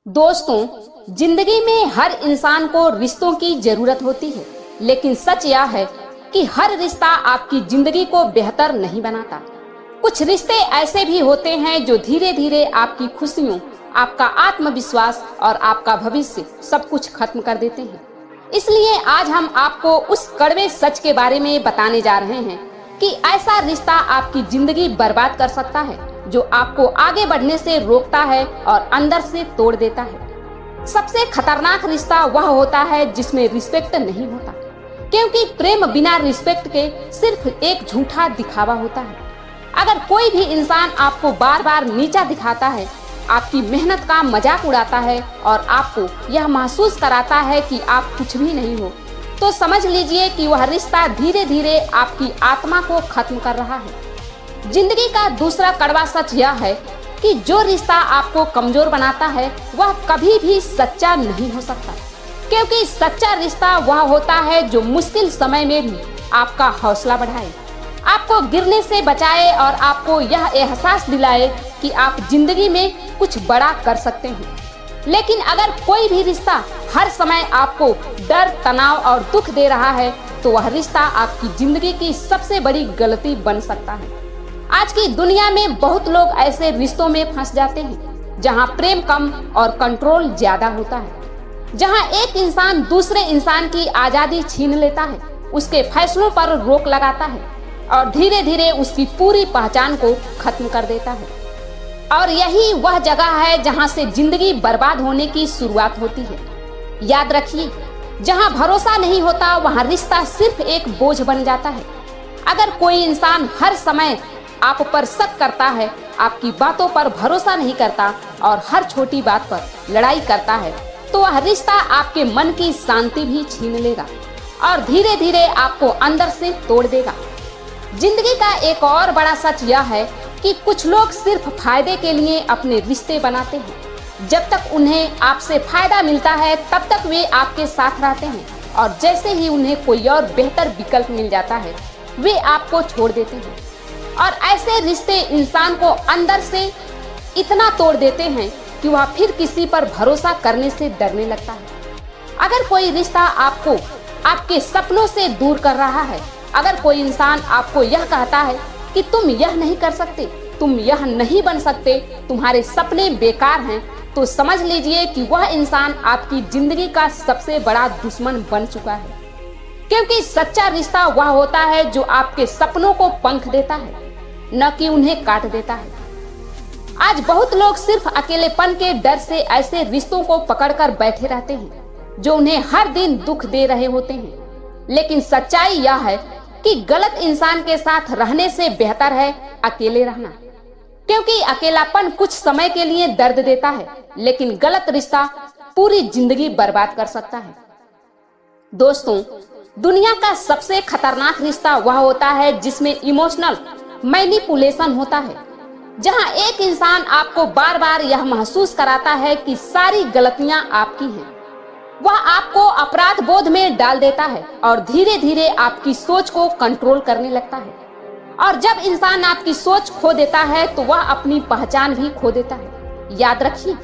दोस्तों, जिंदगी में हर इंसान को रिश्तों की जरूरत होती है, लेकिन सच यह है कि हर रिश्ता आपकी जिंदगी को बेहतर नहीं बनाता। कुछ रिश्ते ऐसे भी होते हैं जो धीरे धीरे आपकी खुशियों, आपका आत्मविश्वास और आपका भविष्य सब कुछ खत्म कर देते हैं। इसलिए आज हम आपको उस कड़वे सच के बारे में बताने जा रहे हैं कि ऐसा रिश्ता आपकी जिंदगी बर्बाद कर सकता है, जो आपको आगे बढ़ने से रोकता है और अंदर से तोड़ देता है। सबसे खतरनाक रिश्ता वह होता है जिसमें रिस्पेक्ट नहीं होता, क्योंकि प्रेम बिना रिस्पेक्ट के सिर्फ एक झूठा दिखावा होता है। अगर कोई भी इंसान आपको बार बार नीचा दिखाता है, आपकी मेहनत का मजाक उड़ाता है और आपको यह महसूस कराता है कि आप कुछ भी नहीं हो, तो समझ लीजिए कि वह रिश्ता धीरे धीरे आपकी आत्मा को खत्म कर रहा है। जिंदगी का दूसरा कड़वा सच यह है कि जो रिश्ता आपको कमजोर बनाता है वह कभी भी सच्चा नहीं हो सकता, क्योंकि सच्चा रिश्ता वह होता है जो मुश्किल समय में भी आपका हौसला बढ़ाए, आपको गिरने से बचाए और आपको यह एहसास दिलाए कि आप जिंदगी में कुछ बड़ा कर सकते हैं। लेकिन अगर कोई भी रिश्ता हर समय आपको डर, तनाव और दुख दे रहा है, तो वह रिश्ता आपकी जिंदगी की सबसे बड़ी गलती बन सकता है। आज की दुनिया में बहुत लोग ऐसे रिश्तों में फंस जाते हैं जहां प्रेम कम और कंट्रोल ज्यादा होता है, जहां एक इंसान दूसरे इंसान की आजादी छीन लेता है, उसके फैसलों पर रोक लगाता है और धीरे धीरे उसकी पूरी पहचान को खत्म कर देता है। और यही वह जगह है जहां से जिंदगी बर्बाद होने की शुरुआत होती है। याद रखिए, जहां भरोसा नहीं होता वहां रिश्ता सिर्फ एक बोझ बन जाता है। अगर कोई इंसान हर समय आप पर शक करता है, आपकी बातों पर भरोसा नहीं करता और हर छोटी बात पर लड़ाई करता है, तो वह रिश्ता आपके मन की शांति भी छीन लेगा और धीरे धीरे आपको अंदर से तोड़ देगा। जिंदगी का एक और बड़ा सच यह है कि कुछ लोग सिर्फ फायदे के लिए अपने रिश्ते बनाते हैं। जब तक उन्हें आपसे फायदा मिलता है तब तक वे आपके साथ रहते हैं, और जैसे ही उन्हें कोई और बेहतर विकल्प मिल जाता है वे आपको छोड़ देते हैं। और ऐसे रिश्ते इंसान को अंदर से इतना तोड़ देते हैं कि वह फिर किसी पर भरोसा करने से डरने लगता है। अगर कोई रिश्ता आपको आपके सपनों से दूर कर रहा है, अगर कोई इंसान आपको यह कहता है कि तुम यह नहीं कर सकते, तुम यह नहीं बन सकते, तुम्हारे सपने बेकार हैं, तो समझ लीजिए कि वह इंसान आपकी जिंदगी का सबसे बड़ा दुश्मन बन चुका है। क्योंकि सच्चा रिश्ता वह होता है जो आपके सपनों को पंख देता है, न कि उन्हें काट देता है। आज बहुत लोग सिर्फ अकेलेपन के डर से ऐसे रिश्तों को पकड़कर बैठे रहते हैं जो उन्हें हर दिन दुख दे रहे होते हैं। लेकिन सच्चाई यह है कि गलत इंसान के साथ रहने से बेहतर है अकेले रहना, क्योंकि अकेलापन कुछ समय के लिए दर्द देता है, लेकिन गलत रिश्ता पूरी जिंदगी बर्बाद कर सकता है। दोस्तों, दुनिया का सबसे खतरनाक रिश्ता वह होता है जिसमें इमोशनल मैनिपुलेशन होता है, जहां एक इंसान आपको बार बार यह महसूस कराता है कि सारी गलतियां आपकी हैं। वह आपको अपराध बोध में डाल देता है और धीरे धीरे आपकी सोच को कंट्रोल करने लगता है। और जब इंसान आपकी सोच खो देता है तो वह अपनी पहचान भी खो देता है। याद रखिए,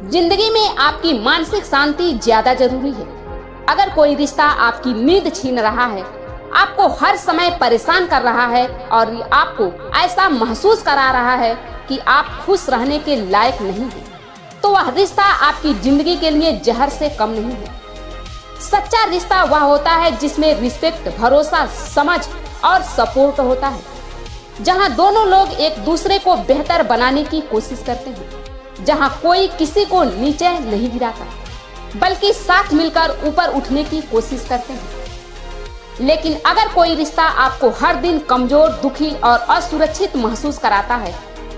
जिंदगी में आपकी मानसिक शांति ज्यादा जरूरी है। अगर कोई रिश्ता आपकी नींद छीन रहा है, आपको हर समय परेशान कर रहा है और आपको ऐसा महसूस करा रहा है कि आप खुश रहने के लायक नहीं हैं, तो वह रिश्ता आपकी जिंदगी के लिए जहर से कम नहीं है। सच्चा रिश्ता वह होता है जिसमें रिस्पेक्ट, भरोसा, समझ और सपोर्ट होता है, जहां दोनों लोग एक दूसरे को बेहतर बनाने की कोशिश करते हैं, जहां कोई किसी को नीचे नहीं गिराता, बल्कि साथ मिलकर ऊपर उठने की कोशिश करते हैं। लेकिन अगर कोई रिश्ता आपको हर दिन कमजोर, दुखी और असुरक्षित महसूस कराता है,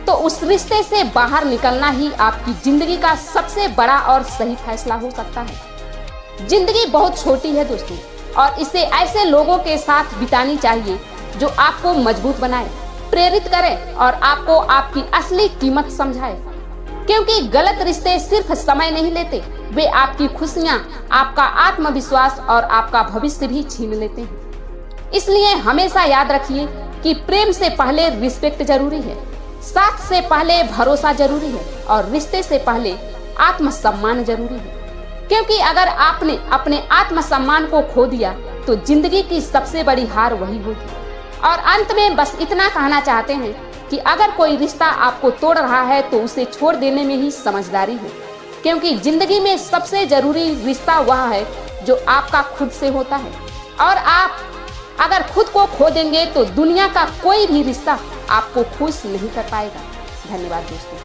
तो उस रिश्ते से बाहर निकलना ही आपकी जिंदगी का सबसे बड़ा और सही फैसला हो सकता है। जिंदगी बहुत छोटी है दोस्तों, और इसे ऐसे लोगों के साथ बितानी चाहिए जो आपको मजबूत बनाए, प्रेरित करें और आपको आपकी असली कीमत समझाए। क्योंकि गलत रिश्ते सिर्फ समय नहीं लेते, वे आपकी खुशियां, आपका आत्मविश्वास और आपका भविष्य भी छीन लेते हैं। इसलिए हमेशा याद रखिए कि प्रेम से पहले रिस्पेक्ट जरूरी है, साथ से पहले भरोसा जरूरी है और रिश्ते से पहले आत्मसम्मान जरूरी है, क्योंकि अगर आपने अपने आत्मसम्मान को खो दिया तो जिंदगी की सबसे बड़ी हार वही होगी। और अंत में बस इतना कहना चाहते हैं कि अगर कोई रिश्ता आपको तोड़ रहा है तो उसे छोड़ देने में ही समझदारी है, क्योंकि जिंदगी में सबसे जरूरी रिश्ता वह है जो आपका खुद से होता है। और आप अगर खुद को खो देंगे तो दुनिया का कोई भी रिश्ता आपको खुश नहीं कर पाएगा। धन्यवाद दोस्तों।